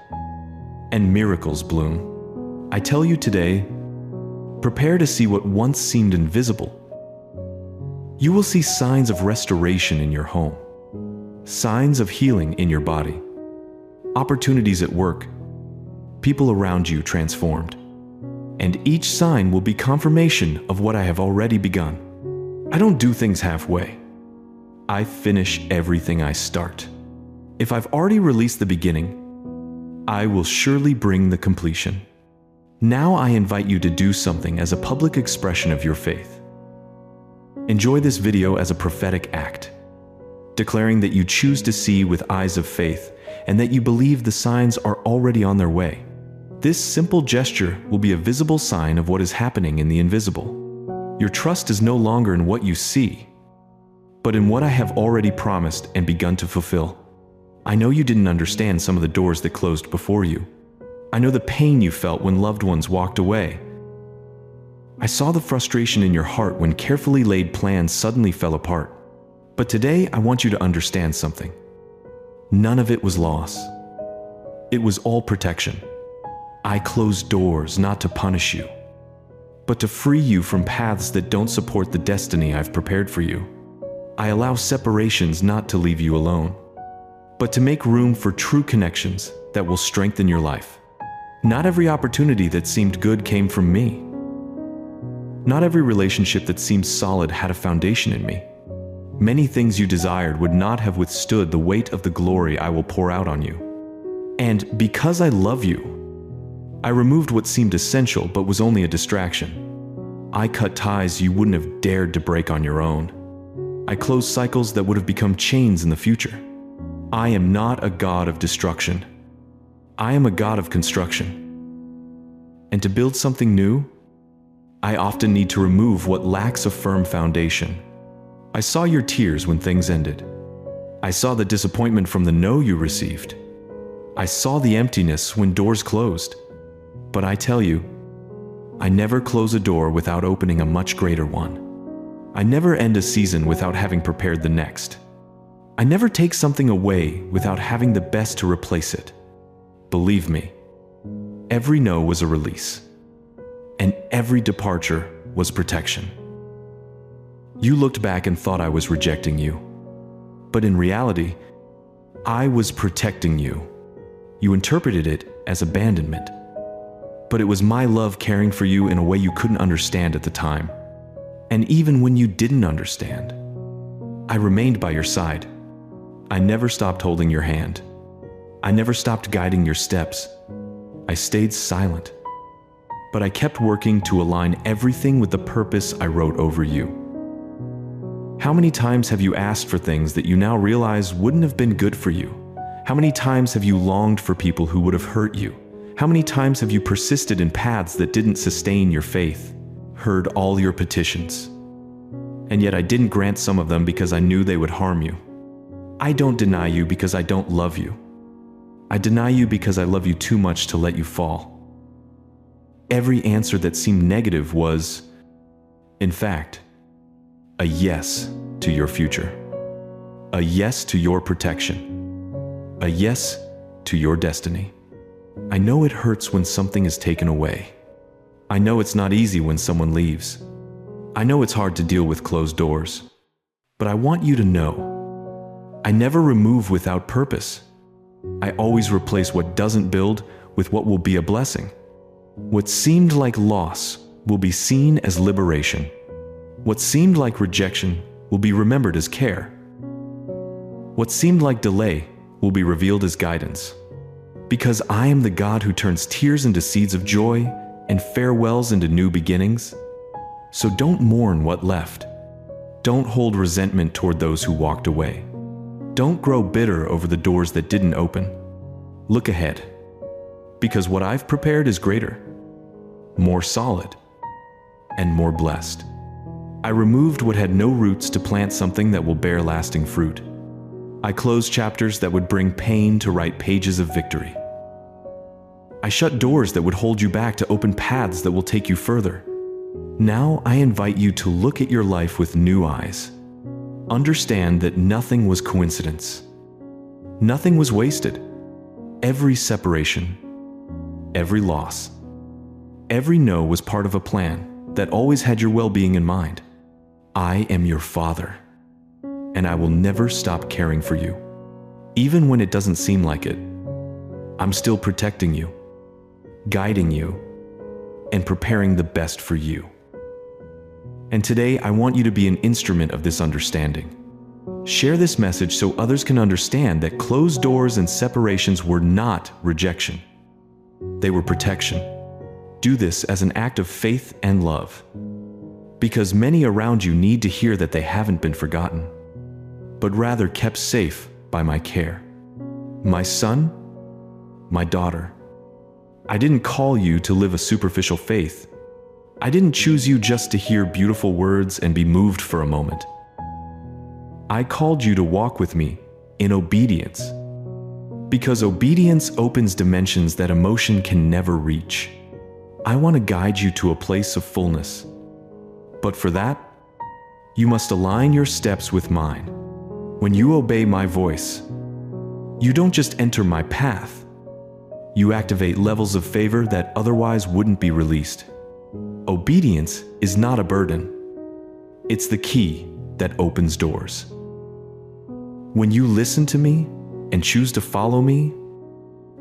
Speaker 1: and miracles bloom. I tell you today, prepare to see what once seemed invisible. You will see signs of restoration in your home, signs of healing in your body, opportunities at work, people around you transformed. And each sign will be confirmation of what I have already begun. I don't do things halfway. I finish everything I start. If I've already released the beginning, I will surely bring the completion. Now I invite you to do something as a public expression of your faith. Enjoy this video as a prophetic act, declaring that you choose to see with eyes of faith and that you believe the signs are already on their way. This simple gesture will be a visible sign of what is happening in the invisible. Your trust is no longer in what you see, but in what I have already promised and begun to fulfill. I know you didn't understand some of the doors that closed before you. I know the pain you felt when loved ones walked away. I saw the frustration in your heart when carefully laid plans suddenly fell apart. But today I want you to understand something. None of it was loss. It was all protection. I closed doors not to punish you, but to free you from paths that don't support the destiny I've prepared for you. I allow separations not to leave you alone, but to make room for true connections that will strengthen your life. Not every opportunity that seemed good came from me. Not every relationship that seemed solid had a foundation in me. Many things you desired would not have withstood the weight of the glory I will pour out on you. And because I love you, I removed what seemed essential but was only a distraction. I cut ties you wouldn't have dared to break on your own. I closed cycles that would have become chains in the future. I am not a God of destruction. I am a God of construction. And to build something new, I often need to remove what lacks a firm foundation. I saw your tears when things ended. I saw the disappointment from the no you received. I saw the emptiness when doors closed. But I tell you, I never close a door without opening a much greater one. I never end a season without having prepared the next. I never take something away without having the best to replace it. Believe me, every no was a release, and every departure was protection. You looked back and thought I was rejecting you, but in reality, I was protecting you. You interpreted it as abandonment, but it was my love caring for you in a way you couldn't understand at the time. And even when you didn't understand, I remained by your side. I never stopped holding your hand. I never stopped guiding your steps. I stayed silent, but I kept working to align everything with the purpose I wrote over you. How many times have you asked for things that you now realize wouldn't have been good for you? How many times have you longed for people who would have hurt you? How many times have you persisted in paths that didn't sustain your faith? Heard all your petitions, and yet I didn't grant some of them because I knew they would harm you. I don't deny you because I don't love you. I deny you because I love you too much to let you fall. Every answer that seemed negative was, in fact, a yes to your future, a yes to your protection, a yes to your destiny. I know it hurts when something is taken away. I know it's not easy when someone leaves. I know it's hard to deal with closed doors. But I want you to know, I never remove without purpose. I always replace what doesn't build with what will be a blessing. What seemed like loss will be seen as liberation. What seemed like rejection will be remembered as care. What seemed like delay will be revealed as guidance. Because I am the God who turns tears into seeds of joy and farewells into new beginnings. So don't mourn what left. Don't hold resentment toward those who walked away. Don't grow bitter over the doors that didn't open. Look ahead, because what I've prepared is greater, more solid, and more blessed. I removed what had no roots to plant something that will bear lasting fruit. I closed chapters that would bring pain to write pages of victory. I shut doors that would hold you back to open paths that will take you further. Now I invite you to look at your life with new eyes. Understand that nothing was coincidence. Nothing was wasted. Every separation, every loss, every no was part of a plan that always had your well-being in mind. I am your Father, and I will never stop caring for you. Even when it doesn't seem like it, I'm still protecting you, guiding you, and preparing the best for you. And today, I want you to be an instrument of this understanding. Share this message so others can understand that closed doors and separations were not rejection. They were protection. Do this as an act of faith and love, because many around you need to hear that they haven't been forgotten, but rather kept safe by my care. My son, my daughter, I didn't call you to live a superficial faith. I didn't choose you just to hear beautiful words and be moved for a moment. I called you to walk with me in obedience, because obedience opens dimensions that emotion can never reach. I want to guide you to a place of fullness. But for that, you must align your steps with mine. When you obey my voice, you don't just enter my path, you activate levels of favor that otherwise wouldn't be released. Obedience is not a burden. It's the key that opens doors. When you listen to me and choose to follow me,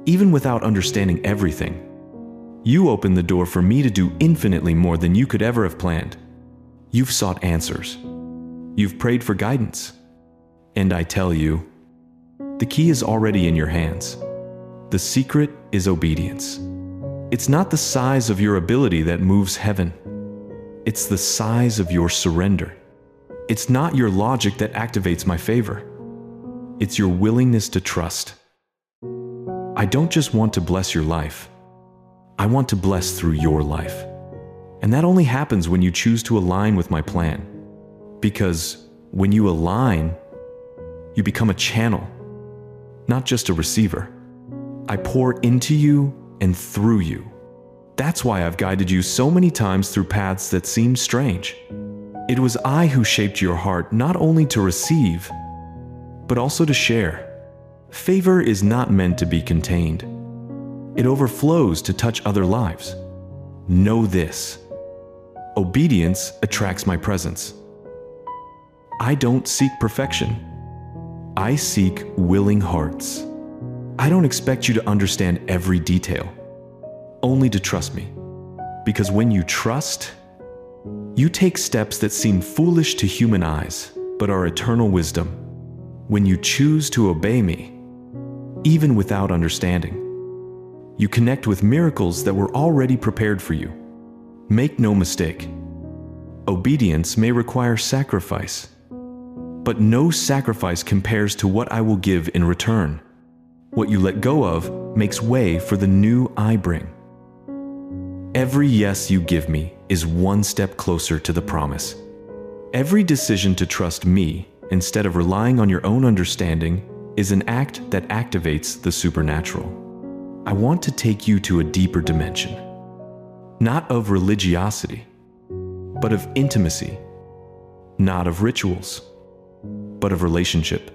Speaker 1: even without understanding everything, you open the door for me to do infinitely more than you could ever have planned. You've sought answers. You've prayed for guidance. And I tell you, the key is already in your hands. The secret is obedience. It's not the size of your ability that moves heaven. It's the size of your surrender. It's not your logic that activates my favor. It's your willingness to trust. I don't just want to bless your life. I want to bless through your life. And that only happens when you choose to align with my plan. Because when you align, you become a channel, not just a receiver. I pour into you and through you. That's why I've guided you so many times through paths that seemed strange. It was I who shaped your heart not only to receive, but also to share. Favor is not meant to be contained. It overflows to touch other lives. Know this: obedience attracts my presence. I don't seek perfection. I seek willing hearts. I don't expect you to understand every detail, only to trust me. Because when you trust, you take steps that seem foolish to human eyes, but are eternal wisdom. When you choose to obey me, even without understanding, you connect with miracles that were already prepared for you. Make no mistake, obedience may require sacrifice, but no sacrifice compares to what I will give in return. What you let go of makes way for the new I bring. Every yes you give me is one step closer to the promise. Every decision to trust me instead of relying on your own understanding is an act that activates the supernatural. I want to take you to a deeper dimension, not of religiosity, but of intimacy, not of rituals, but of relationship.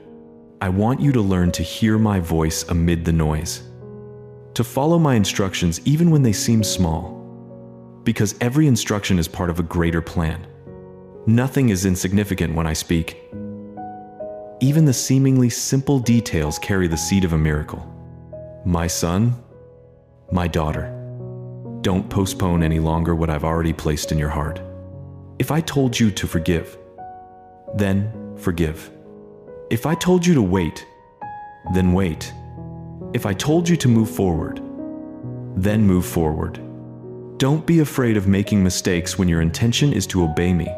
Speaker 1: I want you to learn to hear my voice amid the noise, to follow my instructions even when they seem small, because every instruction is part of a greater plan. Nothing is insignificant when I speak. Even the seemingly simple details carry the seed of a miracle. My son, my daughter, don't postpone any longer what I've already placed in your heart. If I told you to forgive, then forgive. If I told you to wait, then wait. If I told you to move forward, then move forward. Don't be afraid of making mistakes when your intention is to obey me,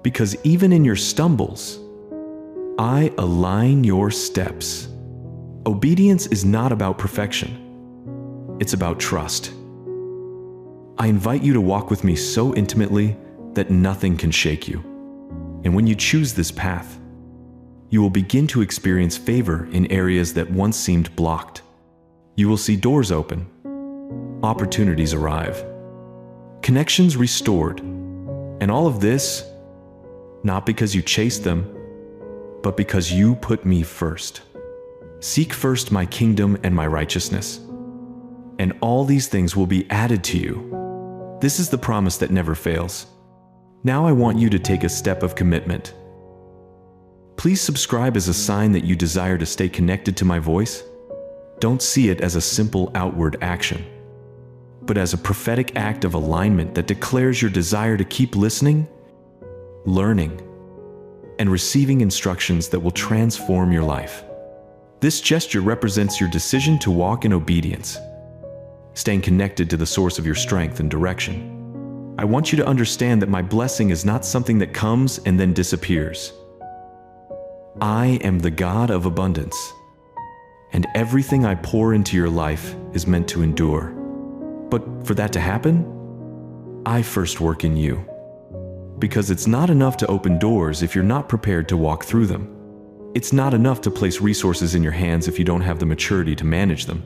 Speaker 1: because even in your stumbles, I align your steps. Obedience is not about perfection. It's about trust. I invite you to walk with me so intimately that nothing can shake you. And when you choose this path, you will begin to experience favor in areas that once seemed blocked. You will see doors open, opportunities arrive, connections restored, And all of this, not because you chased them, but because you put me first. Seek first my kingdom and my righteousness, and all these things will be added to you. This is the promise that never fails. Now I want you to take a step of commitment. Please subscribe as a sign that you desire to stay connected to my voice. Don't see it as a simple outward action, but as a prophetic act of alignment that declares your desire to keep listening, learning, and receiving instructions that will transform your life. This gesture represents your decision to walk in obedience, staying connected to the source of your strength and direction. I want you to understand that my blessing is not something that comes and then disappears. I am the God of abundance, and everything I pour into your life is meant to endure. But for that to happen, I first work in you. Because it's not enough to open doors if you're not prepared to walk through them. It's not enough to place resources in your hands if you don't have the maturity to manage them.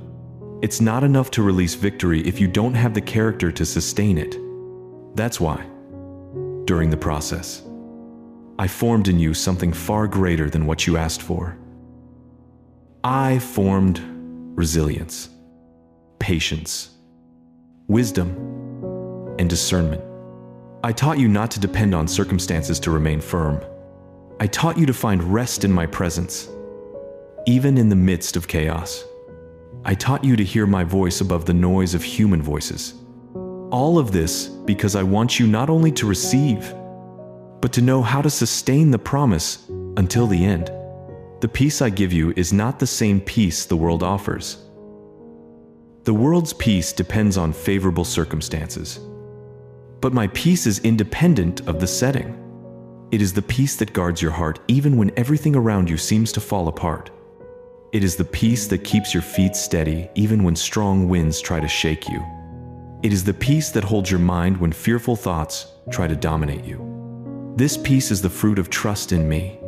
Speaker 1: It's not enough to release victory if you don't have the character to sustain it. That's why, during the process, I formed in you something far greater than what you asked for. I formed resilience, patience, wisdom, and discernment. I taught you not to depend on circumstances to remain firm. I taught you to find rest in my presence, even in the midst of chaos. I taught you to hear my voice above the noise of human voices. All of this because I want you not only to receive, but to know how to sustain the promise until the end. The peace I give you is not the same peace the world offers. The world's peace depends on favorable circumstances. But my peace is independent of the setting. It is the peace that guards your heart even when everything around you seems to fall apart. It is the peace that keeps your feet steady even when strong winds try to shake you. It is the peace that holds your mind when fearful thoughts try to dominate you. This peace is the fruit of trust in me.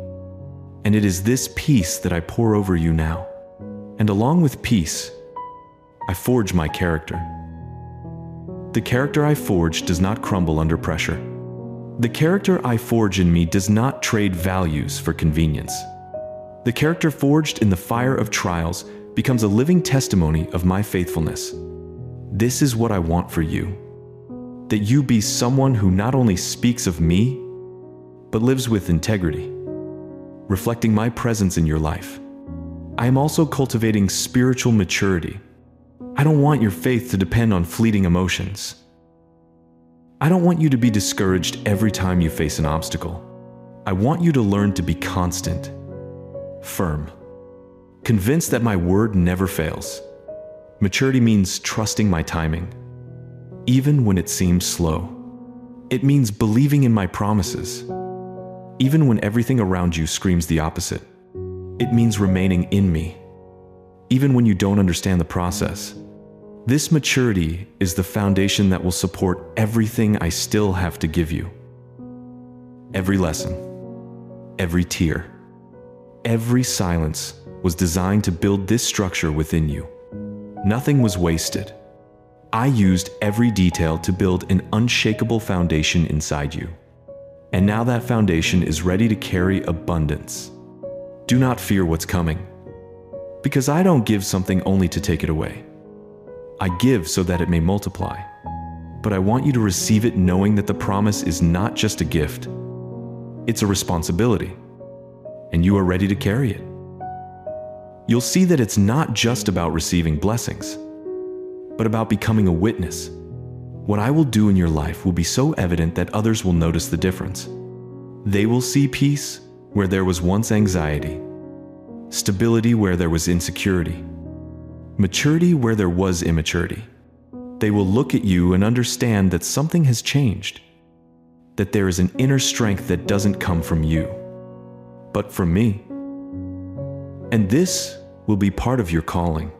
Speaker 1: And it is this peace that I pour over you now. And along with peace, I forge my character. The character I forge does not crumble under pressure. The character I forge in me does not trade values for convenience. The character forged in the fire of trials becomes a living testimony of my faithfulness. This is what I want for you. That you be someone who not only speaks of me, but lives with integrity, reflecting my presence in your life. I am also cultivating spiritual maturity. I don't want your faith to depend on fleeting emotions. I don't want you to be discouraged every time you face an obstacle. I want you to learn to be constant, firm, convinced that my word never fails. Maturity means trusting my timing, even when it seems slow. It means believing in my promises, even when everything around you screams the opposite. It means remaining in me, even when you don't understand the process. This maturity is the foundation that will support everything I still have to give you. Every lesson, every tear, every silence was designed to build this structure within you. Nothing was wasted. I used every detail to build an unshakable foundation inside you. And now that foundation is ready to carry abundance. Do not fear what's coming, because I don't give something only to take it away. I give so that it may multiply. But I want you to receive it knowing that the promise is not just a gift. It's a responsibility, and you are ready to carry it. You'll see that it's not just about receiving blessings, but about becoming a witness. What I will do in your life will be so evident that others will notice the difference. They will see peace where there was once anxiety, stability where there was insecurity, maturity where there was immaturity. They will look at you and understand that something has changed, that there is an inner strength that doesn't come from you, but from me. And this will be part of your calling,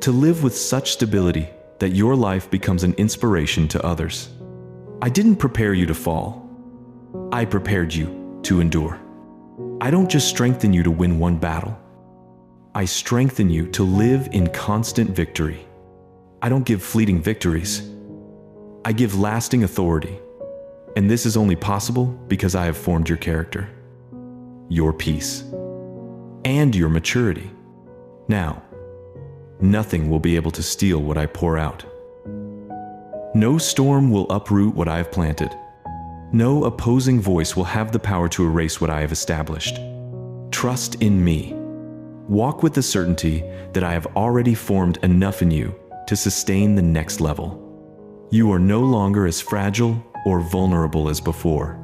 Speaker 1: to live with such stability that your life becomes an inspiration to others. I didn't prepare you to fall. I prepared you to endure. I don't just strengthen you to win one battle. I strengthen you to live in constant victory. I don't give fleeting victories. I give lasting authority. And this is only possible because I have formed your character, your peace, and your maturity. Now, nothing will be able to steal what I pour out. No storm will uproot what I have planted. No opposing voice will have the power to erase what I have established. Trust in me. Walk with the certainty that I have already formed enough in you to sustain the next level. You are no longer as fragile or vulnerable as before.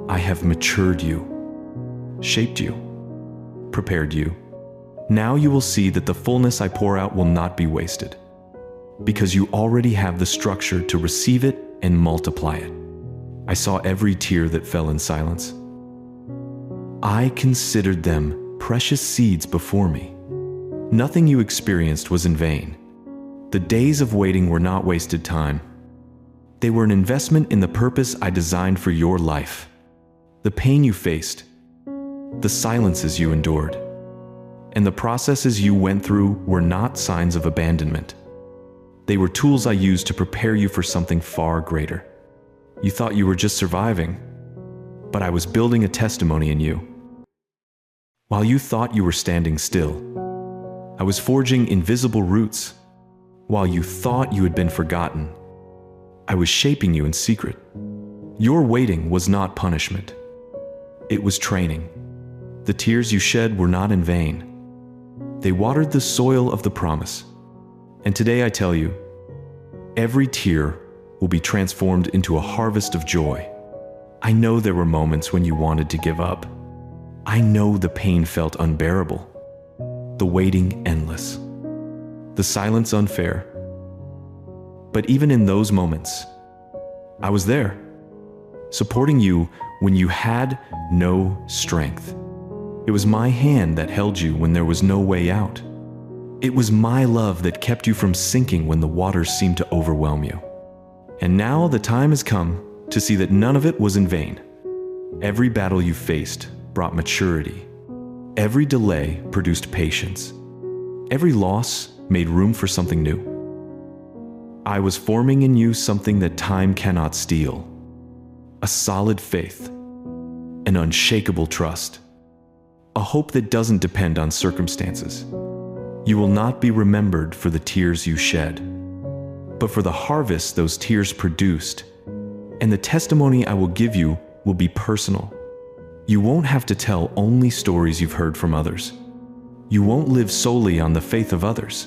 Speaker 1: I have matured you, shaped you, prepared you. Now you will see that the fullness I pour out will not be wasted, because you already have the structure to receive it and multiply it. I saw every tear that fell in silence. I considered them precious seeds before me. Nothing you experienced was in vain. The days of waiting were not wasted time. They were an investment in the purpose I designed for your life. The pain you faced, the silences you endured, and the processes you went through were not signs of abandonment. They were tools I used to prepare you for something far greater. You thought you were just surviving, but I was building a testimony in you. While you thought you were standing still, I was forging invisible roots. While you thought you had been forgotten, I was shaping you in secret. Your waiting was not punishment. It was training. The tears you shed were not in vain. They watered the soil of the promise. And today I tell you, every tear will be transformed into a harvest of joy. I know there were moments when you wanted to give up. I know the pain felt unbearable, the waiting endless, the silence unfair. But even in those moments, I was there, supporting you when you had no strength. It was my hand that held you when there was no way out. It was my love that kept you from sinking when the waters seemed to overwhelm you. And now the time has come to see that none of it was in vain. Every battle you faced brought maturity. Every delay produced patience. Every loss made room for something new. I was forming in you something that time cannot steal. A solid faith, an unshakable trust, a hope that doesn't depend on circumstances. You will not be remembered for the tears you shed, but for the harvest those tears produced. And the testimony I will give you will be personal. You won't have to tell only stories you've heard from others. You won't live solely on the faith of others.